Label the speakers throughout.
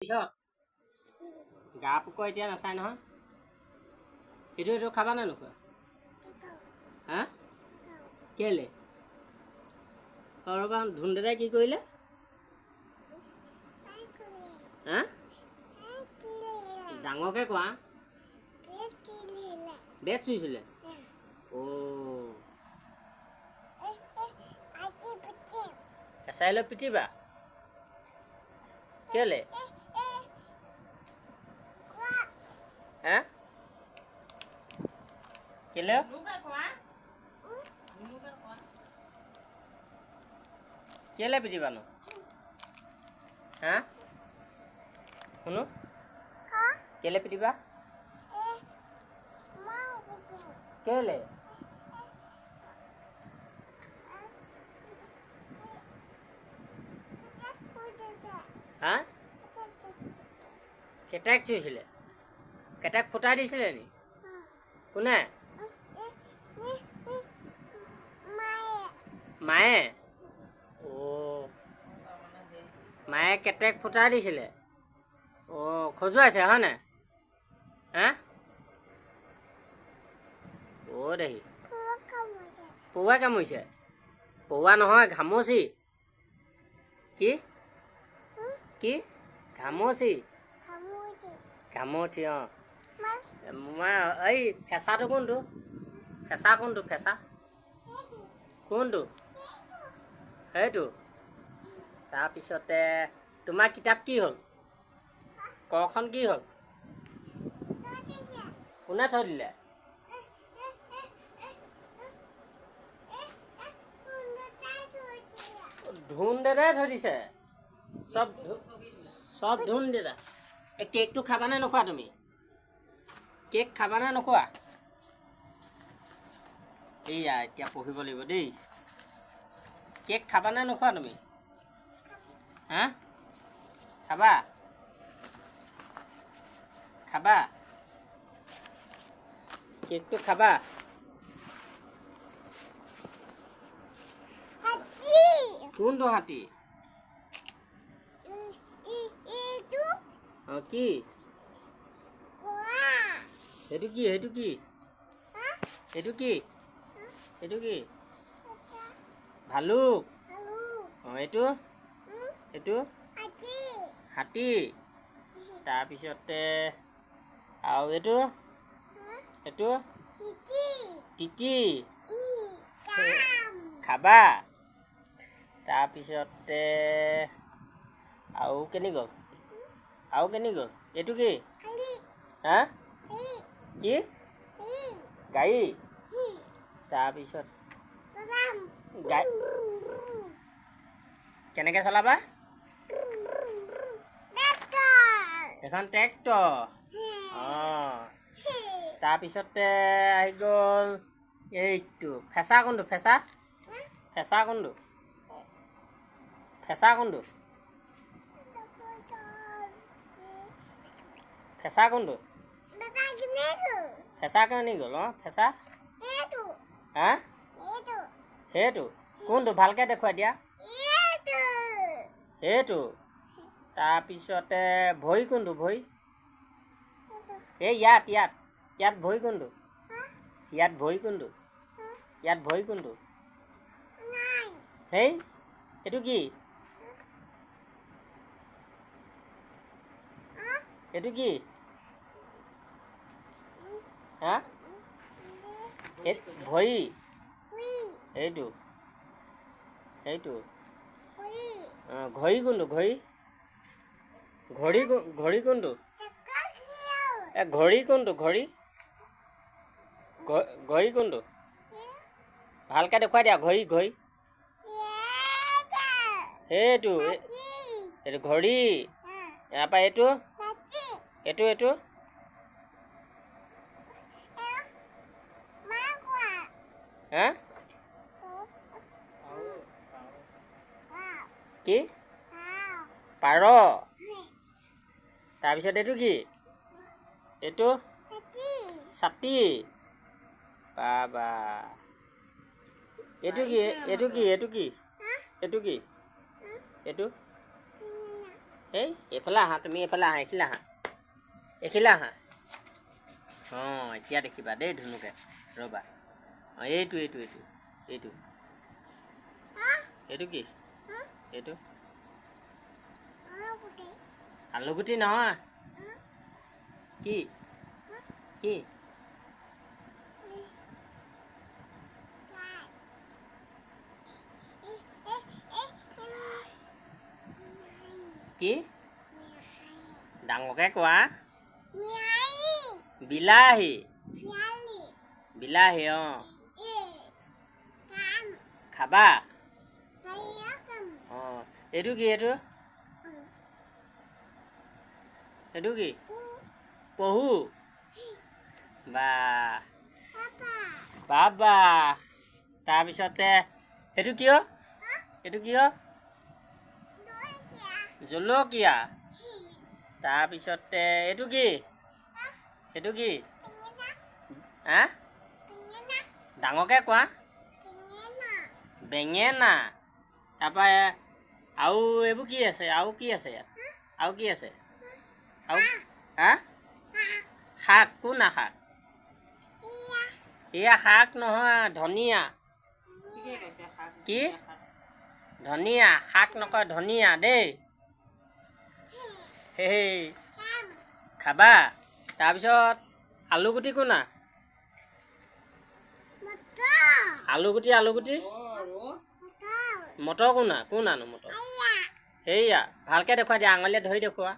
Speaker 1: পিছত গা পোক এতিয়া নাচায় নহয়। এইটো খাবা নে নোখোৱা? হা কেলে? ৰ'বা ধুন দাদাই কি কৰিলে? হা ডাঙৰকৈ কোৱা। বেট চুইছিলে? অ' কেঁচাই লৈ পিটিবা কেলে? হা কেলে? কেলে পিটিবানো? হা শুনো কেলে পিটিবা? কেলে? হা কেটাক চুইছিলে? কেটাক ফুটাই দিছিলে নি? কোনে? মায়ে? অ' মায়ে কেটেক ফুটাই দিছিলে? অ' খজুৱাইছে হয়নে? হা অ' দেহি পৰুৱাই কামুৰিছে? পৰুৱা নহয় ঘামচি। কি কি ঘামচি? ঘামচি অঁ। এই ফেঁচাটো কোনটো? ফেঁচা কোনটো? ফেঁচা কোনটো? সেইটো। তাৰপিছতে তোমাৰ কিতাপ কি হ'ল? কখন কি হ'ল? কোনে থৈ দিলে? ধুন দাদাই থৈ দিছে? চব ধুন দাদা। এই কেকটো খাবানে নোখোৱা তুমি? কেক খাবানে নোখোৱা? এইয়া এতিয়া পঢ়িব লাগিব দেই। কেক খাবানে নোখোৱা তুমি? হা খাবা? খাবা? কেকটো খাবা? কোনটো হাতী? অঁ কি সেইটো কি? সেইটো কি? সেইটো কি? এইটো কি? ভালুক? অঁ এইটো? এইটো হাতী। তাৰপিছতে আৰু এইটো? এইটো তিতি। খাবা? তাৰপিছতে আৰু কেনি গ'ল? আৰু কেনি গ'ল? এইটো কি? হা কি গাড়ী? তাৰপিছত কেনেকৈ চলাবা? এখন ট্ৰেক্টৰ। অঁ তাৰপিছতে আহি গ'ল এইটো ফেঁচা কোনটো? ফেঁচা ফেঁচা কোনটো? ফেঁচা কোনটো? ফেঁচা কোনটো? ফেঁচা কেনি গ'ল? অঁ ফেঁচা হা সেইটো কোনটো? ভালকৈ দেখুৱাই দিয়া। সেইটো। তাৰপিছতে ভৰি কোনটো? ভৰি এই ইয়াত ভৰি কোনটো? ইয়াত ভৰি কোনটো? ইয়াত ভৰি কোনটো? হেই এইটো কি? এইটো কি? হা ভৰি এইটো সেইটো অঁ ঘড়ী কোনটো? ঘড়ী ঘড়ী ঘড়ী কোনটো? ঘড়ী কোনটো? ঘড়ী ঘড়ী কোনটো? ভালকৈ দেখুৱাই দিয়া। ঘড়ী ঘড়ী সেইটো এইটো ঘড়ী। ইয়াৰপৰা এইটো এইটো এইটো হা কি? পাৰ। তাৰপিছত এইটো কি? এইটো ছাতি। বা এইটো কি? এইটো কি? এইটো কি? এইটো কি? এইটো এই এইফালে আহা তুমি এইফালে আহা এইখিলা আহা অঁ এতিয়া দেখিবা দেই ধুনুকে ৰ'বা অঁ এইটো কি এইটো আলুগুটি নহয় কি কি কি ডাঙৰকৈ কোৱা বিলাহী বিলাহী অঁ খাবা অঁ এইটো কি এইটো কি পহু বা বাবা তাৰপিছতে এইটো কিয় জলকীয়া তাৰপিছতে এইটো কি হা ডাঙৰকৈ কোৱা বেঙেনা তাৰপৰা আৰু এইবোৰ কি আছে আৰু কি আছে আৰু হা শাক কোন শাক এয়া শাক নহয় ধনিয়া কি ধনিয়া শাক নকয় ধনিয়া দেই সেই খাবা তাৰপিছত আলুগুটি কোনা আলুগুটি মটৰ কোনানো মটৰ সেয়া ভালকৈ দেখুৱাই দিয়া আঙুলিয়ে ধৰি দেখুওৱা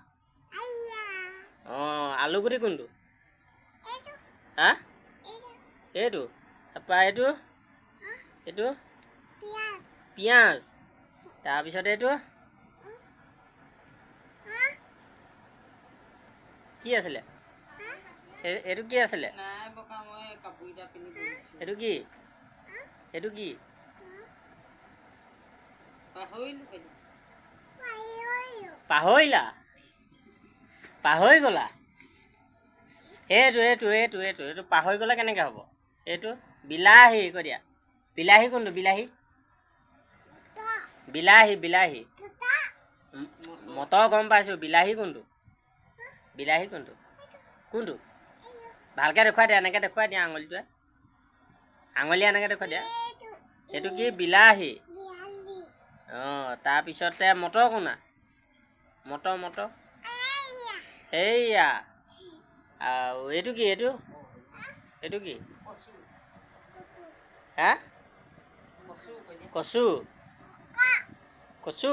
Speaker 1: অঁ আলুগুটি কোনটো হা এইটো তাৰপৰা এইটো পিঁয়াজ তাৰপিছত এইটো কি আছিলে এইটো কি আছিলে এইটো কি পাহৰি গ'লা এইটো পাহৰি গ'লে কেনেকৈ হ'ব এইটো বিলাহী কৈ দিয়া বিলাহী কোনটো বিলাহী মটৰ গম পাইছোঁ বিলাহী কোনটো ভালকৈ দেখুৱাই দিয়া এনেকৈ দেখুৱাই দিয়া আঙুলিয়ে এনেকৈ দেখুৱাই দিয়া এইটো কি বিলাহী অঁ তাৰপিছতে মটৰ কোনা মটৰ সেয়া আৰু এইটো কি হা কচু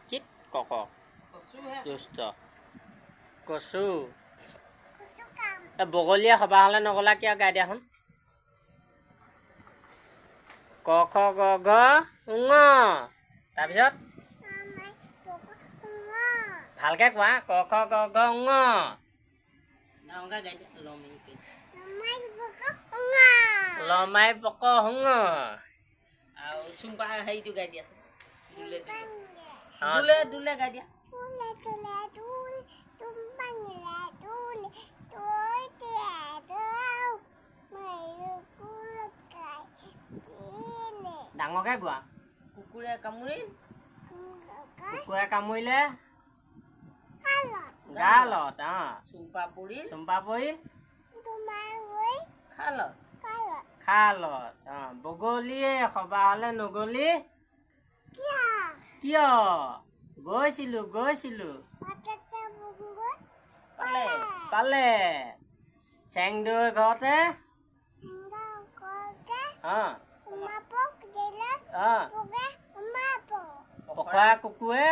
Speaker 1: কি দুষ্ট কচু বগলীয়া সবাহ হ'লে নগ'লা কিয় গাই দিয়াচোন ক খ গ ঘ ঙ তাৰপিছত ভালকৈ কোৱা ক খ গ ঘ ঙ গাই দিয়া লমাই পক হুঙ আৰু চুম্পা হেৰিটো গাই দিয়া দুলে গাই দিয়া ডাঙৰকৈ গোৱা কুকুৰে কামুৰিলে গালত চুম্পা পৰিল খালত বগলীয়ে সবাহ হ'লে নগলি কিয় গৈছিলো পালে চেং দৈ ঘৰতে পখৰা কুকুৰে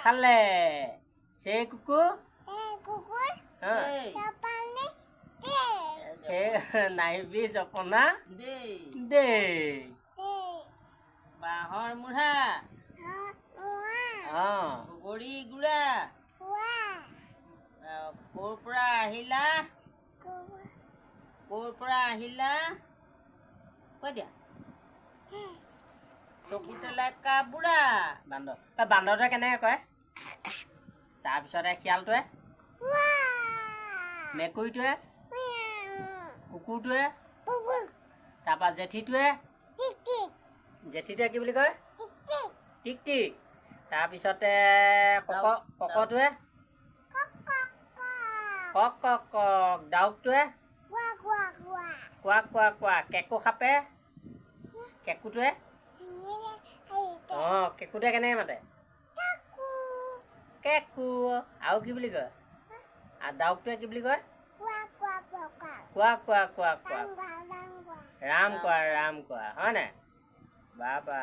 Speaker 1: খালে সেই কুকুৰ নাইবি জপনা দেই বাঁহৰ মূঢ়া বগৰী গুড়া ক'ৰ পৰা আহিলা কৈ দিয়া চকুতে লেকা বুঢ়া বান্দৰটোৱে কেনেকৈ কয় তাৰপিছতে শিয়ালটোৱে মেকুৰীটোৱে কুকুৰটোৱে তাৰপৰা জেঠীটোৱে কি বুলি কয় টিক তাৰপিছতে ককটোৱে কক কক কক, ডাউকটোৱে কোৱাক কোৱাক কোৱাক, কেকু সাপে কেকুটোৱে অঁ কেকুটোৱে কেনেকৈ মাতে কেকু। আৰু কি বুলি কয় আৰু ডাউকটোৱে কি বুলি কয় কোৱাক কোৱাক কোৱাক কোৱাক, ৰাম কোৱা হয় নাই বাবা।